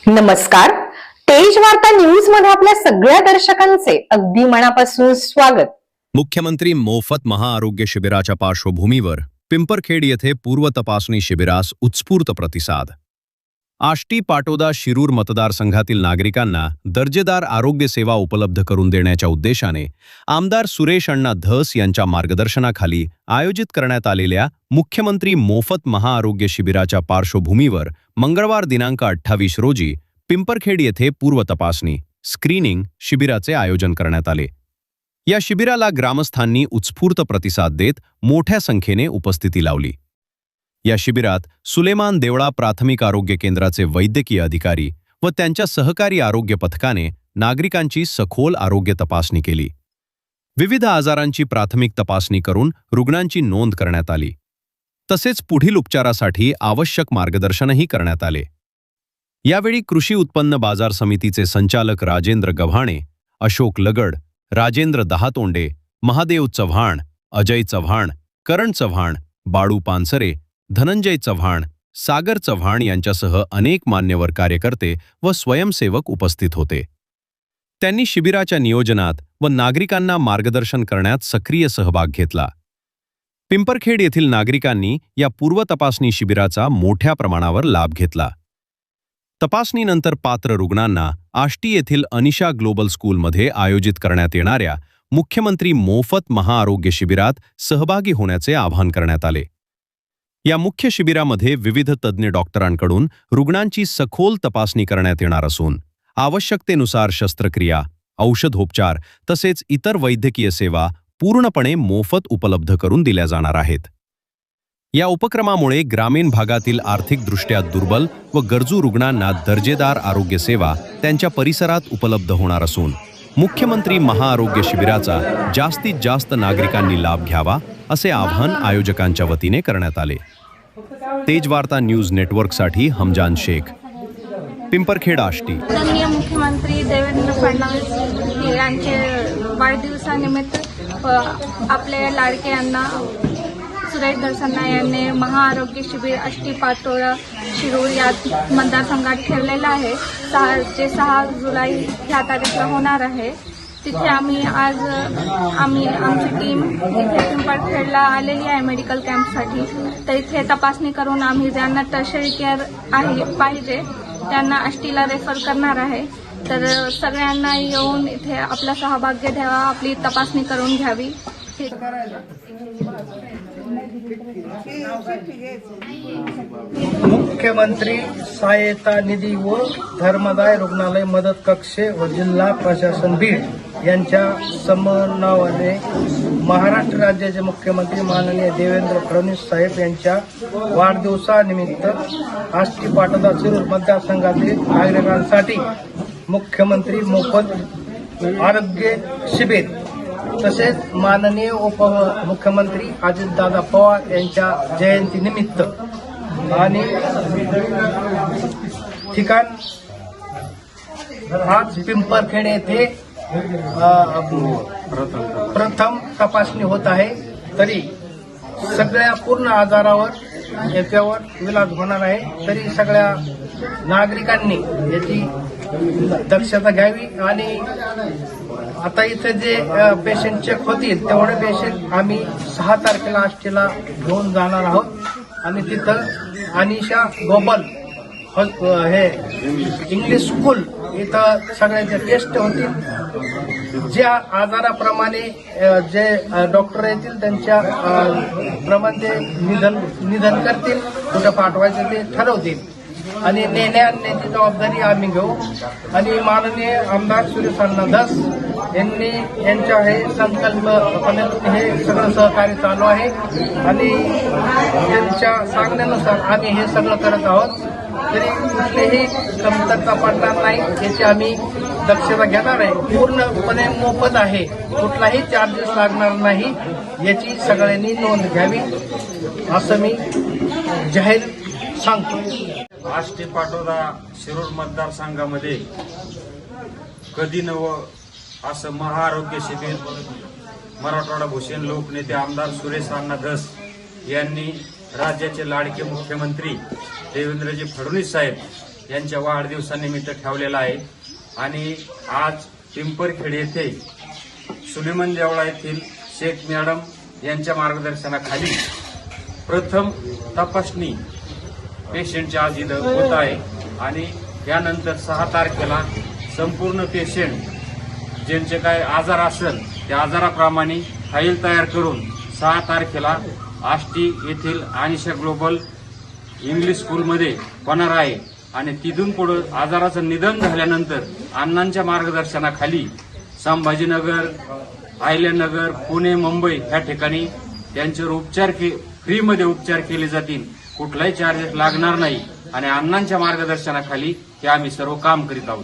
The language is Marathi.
नमस्कार. तेज वार्ता न्यूज मध्ये आपल्या सगळ्या दर्शकांचे अगदी मनापासून स्वागत. मुख्यमंत्री मोफत महाआरोग्य शिबिराच्या पार्श्वभूमीवर पिंपरखेड येथे पूर्व तपासणी शिबिरास उत्स्फूर्त प्रतिसाद. आष्टी पाटोदा शिरूर मतदारसंघातील नागरिकांना दर्जेदार आरोग्य सेवा उपलब्ध करून देण्याच्या उद्देशाने आमदार सुरेश अण्णा धस यांच्या मार्गदर्शनाखाली आयोजित करण्यात आलेल्या मुख्यमंत्री मोफत महाआरोग्य शिबिराच्या पार्श्वभूमीवर मंगळवार दिनांक 28 रोजी पिंपरखेड येथे पूर्व तपासणी स्क्रीनिंग शिबिराचे आयोजन करण्यात आले. या शिबिराला ग्रामस्थांनी उत्स्फूर्त प्रतिसाद देत मोठ्या संख्येने उपस्थिती लावली. या शिबिरात सुलेमान देवळा प्राथमिक आरोग्य केंद्राचे वैद्यकीय अधिकारी व त्यांच्या सहकारी आरोग्य पथकाने नागरिकांची सखोल आरोग्य तपासणी केली. विविध आजारांची प्राथमिक तपासणी करून रुग्णांची नोंद करण्यात आली. तसेच पुढील उपचारासाठी आवश्यक मार्गदर्शनही करण्यात आले. यावेळी कृषी उत्पन्न बाजार समितीचे संचालक राजेंद्र गव्हाणे, अशोक लगड, राजेंद्र दहातोंडे, महादेव चव्हाण, अजय चव्हाण, करण चव्हाण, बाळू पानसरे, धनंजय चव्हाण, सागर चव्हाण यांच्यासह अनेक मान्यवर कार्यकर्ते व स्वयंसेवक उपस्थित होते. त्यांनी शिबिराच्या नियोजनात व नागरिकांना मार्गदर्शन करण्यात सक्रिय सहभाग घेतला. पिंपरखेड येथील नागरिकांनी या पूर्व तपासणी शिबिराचा मोठ्या प्रमाणावर लाभ घेतला. तपासणीनंतर पात्र रुग्णांना आष्टी येथील अनिशा ग्लोबल स्कूलमध्ये आयोजित करण्यात येणाऱ्या मुख्यमंत्री मोफत महाआरोग्य शिबिरात सहभागी होण्याचे आवाहन करण्यात आले. या मुख्य शिबिरामध्ये विविध तज्ज्ञ डॉक्टरांकडून रुग्णांची सखोल तपासणी करण्यात येणार असून आवश्यकतेनुसार शस्त्रक्रिया, औषधोपचार तसेच इतर वैद्यकीय सेवा पूर्णपणे मोफत उपलब्ध करून दिल्या जाणार आहेत. या उपक्रमामुळे ग्रामीण भागातील आर्थिकदृष्ट्या दुर्बल व गरजू रुग्णांना दर्जेदार आरोग्य सेवा त्यांच्या परिसरात उपलब्ध होणार असून मुख्यमंत्री महाआरोग्य शिबिराचा जास्तीत जास्त नागरिकांनी लाभ घ्यावा असे आवाहन आयोजकांच्या वतीने करण्यात आले. तेज वार्ता न्यूज नेटवर्कसाठी हमजान शेख, पिंपरखेड, आष्टी. माननीय मुख्यमंत्री देवेंद्र फडणवीस यांचे वाढदिवसानिमित्त आपले लाडके अण्णा सुरेश दर्शना यांनी महाआरोग्य शिबिर आष्टी पाटोदा शिरूर या मतदारसंघात ठेवलेलं आहे. जे 6 जुलै ह्या तारखेला होणार आहे. तिथे आमची टीम इथे पिंपरखेडला आलेली आहे मेडिकल कॅम्पसाठी. तर इथे तपासणी करून आम्ही ज्यांना टर्शरी केअर पाहिजे त्यांना आष्टीला रेफर करणार आहे. तर सगळ्यांना येऊन इथे आपला सहभाग घ्यावा, आपली तपासणी करून घ्यावी. मुख्यमंत्री सहायता निधी व धर्मदाय रुग्णालय मदत कक्ष व जिल्हा प्रशासन बीड यांच्या समन्वयाने महाराष्ट्र राज्याचे मुख्यमंत्री माननीय देवेंद्र फडणवीस साहेब यांच्या वाढदिवसानिमित्त आष्टी पाटोदा शिरूर मतदारसंघातील नागरिकांसाठी मुख्यमंत्री मोफत आरोग्य शिबिर तसेच माननीय उपमुख्यमंत्री अजितदादा पवार यांच्या जयंतीनिमित्त आणि ठिकाण आज पिंपरखेड येथे प्रथम तपासणी होत आहे. तरी सगळ्या पूर्ण आजारावर याच्यावर इलाज होणार आहे. तरी सगळ्या नागरिकांनी याची दक्षता घ्यावी आणि आता इथं जे पेशंट चेक होतील तेवढे पेशंट आम्ही 6 तारखेला आष्टीला घेऊन जाणार आहोत आणि तिथं अनिशा ग्लोबल हे इंग्लिश स्कूल इथं सगळ्यांचे टेस्ट होतील. ज्या आजाराप्रमाणे जे डॉक्टर येतील त्यांच्या प्रमाणे ते निधन करतील, कुठं पाठवायचं ते ठरवतील आणि नेण्याची जबाबदारी आम्ही घेऊ. आणि माननीय आमदार सुरेश अण्णा धस यांनी यांच्या हे संकल्पनेतून हे सगळं सहकार्य चालू आहे आणि त्यांच्या सांगण्यानुसार आम्ही हे सगळं करत आहोत. तरी कुठलीही कमतरता पडणार नाही याची आम्ही दक्षता घेणार आहे. पूर्णपणे मोफत आहे, कुठलाही चार्जेस लागणार नाही याची सगळ्यांनी नोंद घ्यावी असं मी जाहीर सांगतो. आष्टी पाटोदा शिरूर मतदारसंघामध्ये कधी नवं असं महाआरोग्य शिबिर मराठवाडा भूषण लोकनेते आमदार सुरेश अण्णा धस यांनी राज्याचे लाडके मुख्यमंत्री देवेंद्रजी फडणवीस साहेब यांच्या वाढदिवसानिमित्त ठेवलेला आहे आणि आज पिंपरखेड येथे सुलेमान देवळा येथील शेख मॅडम यांच्या मार्गदर्शनाखाली प्रथम तपासणी पेशंटची आज इथं होत आहे आणि यानंतर 6 तारखेला संपूर्ण पेशंट ज्यांचे काय आजार असेल त्या आजाराप्रमाणे फाईल तयार करून 6 तारखेला आष्टी येथील आनिशा ग्लोबल इंग्लिश स्कूलमध्ये होणार आहे आणि तिथून पुढे आजाराचं निधन झाल्यानंतर अण्णांच्या मार्गदर्शनाखाली संभाजीनगर, आयल्यानगर, पुणे, मुंबई या ठिकाणी त्यांच्यावर उपचार फ्रीमध्ये उपचार केले जातील. कुठलाही चार्जेस लागणार नाही आणि अण्णांच्या मार्गदर्शनाखाली हे आम्ही सर्व काम करीत आहोत.